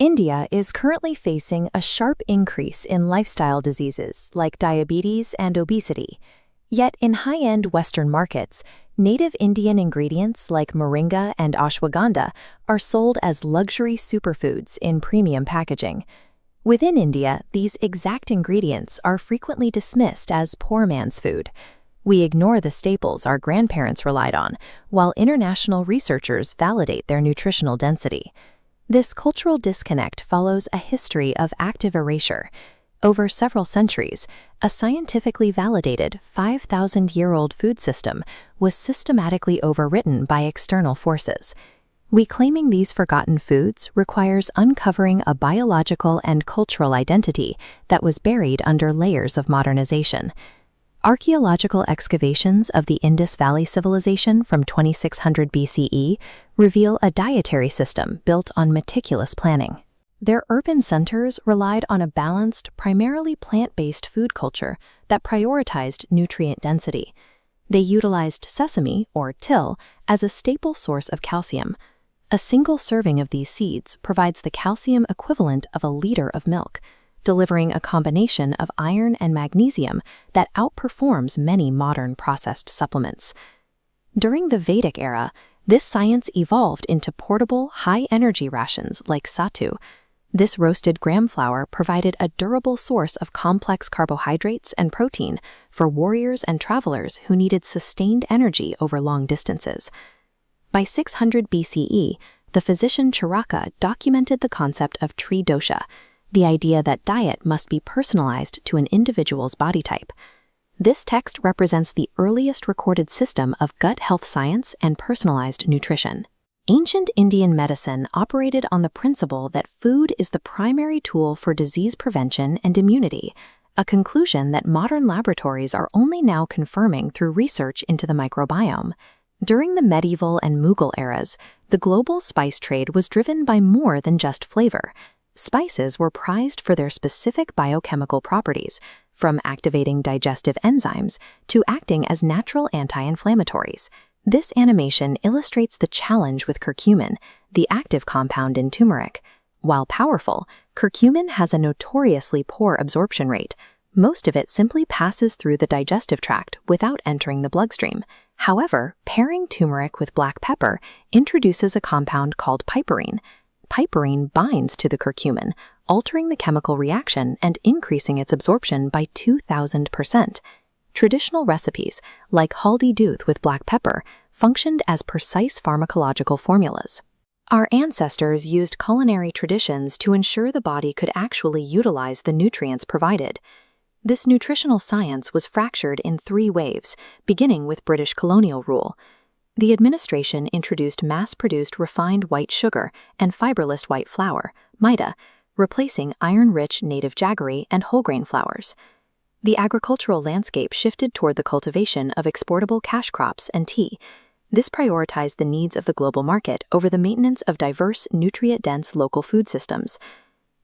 India is currently facing a sharp increase in lifestyle diseases like diabetes and obesity. Yet in high-end Western markets, native Indian ingredients like moringa and ashwagandha are sold as luxury superfoods in premium packaging. Within India, these exact ingredients are frequently dismissed as poor man's food. We ignore the staples our grandparents relied on, while international researchers validate their nutritional density. This cultural disconnect follows a history of active erasure. Over several centuries, a scientifically validated 5,000-year-old food system was systematically overwritten by external forces. Reclaiming these forgotten foods requires uncovering a biological and cultural identity that was buried under layers of modernization. Archaeological excavations of the Indus Valley Civilization from 2600 BCE reveal a dietary system built on meticulous planning. Their urban centers relied on a balanced, primarily plant-based food culture that prioritized nutrient density. They utilized sesame, or till, as a staple source of calcium. A single serving of these seeds provides the calcium equivalent of a liter of milk, delivering a combination of iron and magnesium that outperforms many modern processed supplements. During the Vedic era, this science evolved into portable, high-energy rations like sattu. This roasted gram flour provided a durable source of complex carbohydrates and protein for warriors and travelers who needed sustained energy over long distances. By 600 BCE, the physician Charaka documented the concept of tridosha, the idea that diet must be personalized to an individual's body type. This text represents the earliest recorded system of gut health science and personalized nutrition. Ancient Indian medicine operated on the principle that food is the primary tool for disease prevention and immunity, a conclusion that modern laboratories are only now confirming through research into the microbiome. During the medieval and Mughal eras, the global spice trade was driven by more than just flavor. Spices were prized for their specific biochemical properties, from activating digestive enzymes to acting as natural anti-inflammatories. This animation illustrates the challenge with curcumin, the active compound in turmeric. While powerful, curcumin has a notoriously poor absorption rate. Most of it simply passes through the digestive tract without entering the bloodstream. However, pairing turmeric with black pepper introduces a compound called piperine. Piperine binds to the curcumin, altering the chemical reaction and increasing its absorption by 2,000%. Traditional recipes, like haldi doodh with black pepper, functioned as precise pharmacological formulas. Our ancestors used culinary traditions to ensure the body could actually utilize the nutrients provided. This nutritional science was fractured in 3 waves, beginning with British colonial rule. The administration introduced mass-produced refined white sugar and fiberless white flour, maida, replacing iron-rich native jaggery and whole-grain flours. The agricultural landscape shifted toward the cultivation of exportable cash crops and tea. This prioritized the needs of the global market over the maintenance of diverse, nutrient-dense local food systems.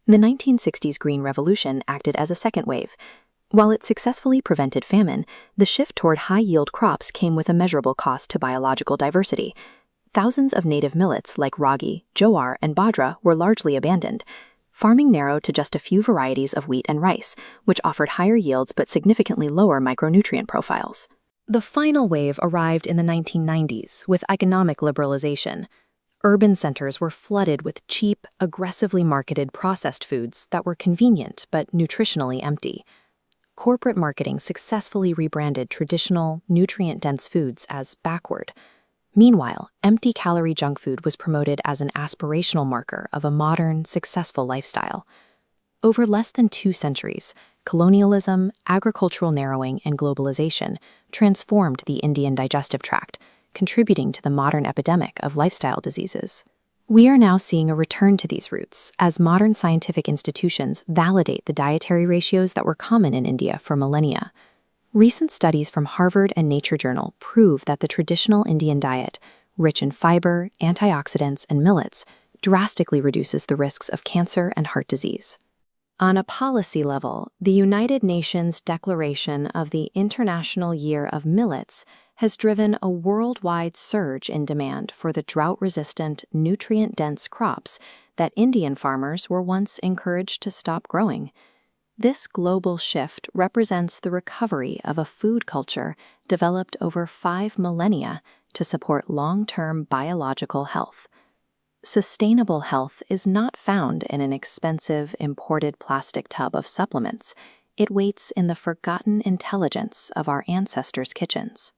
The 1960s Green Revolution acted as a second wave. While it successfully prevented famine, the shift toward high-yield crops came with a measurable cost to biological diversity. Thousands of native millets like ragi, jowar, and bajra were largely abandoned. Farming narrowed to just a few varieties of wheat and rice, which offered higher yields but significantly lower micronutrient profiles. The final wave arrived in the 1990s with economic liberalization. Urban centers were flooded with cheap, aggressively marketed processed foods that were convenient but nutritionally empty. Corporate marketing successfully rebranded traditional, nutrient-dense foods as backward. Meanwhile, empty-calorie junk food was promoted as an aspirational marker of a modern, successful lifestyle. Over less than 2 centuries, colonialism, agricultural narrowing, and globalization transformed the Indian digestive tract, contributing to the modern epidemic of lifestyle diseases. We are now seeing a return to these roots as modern scientific institutions validate the dietary ratios that were common in India for millennia. Recent studies from Harvard and Nature Journal prove that the traditional Indian diet, rich in fiber, antioxidants, and millets, drastically reduces the risks of cancer and heart disease. On a policy level, the United Nations Declaration of the International Year of Millets has driven a worldwide surge in demand for the drought-resistant, nutrient-dense crops that Indian farmers were once encouraged to stop growing. This global shift represents the recovery of a food culture developed over 5 millennia to support long-term biological health. Sustainable health is not found in an expensive imported plastic tub of supplements. It waits in the forgotten intelligence of our ancestors' kitchens.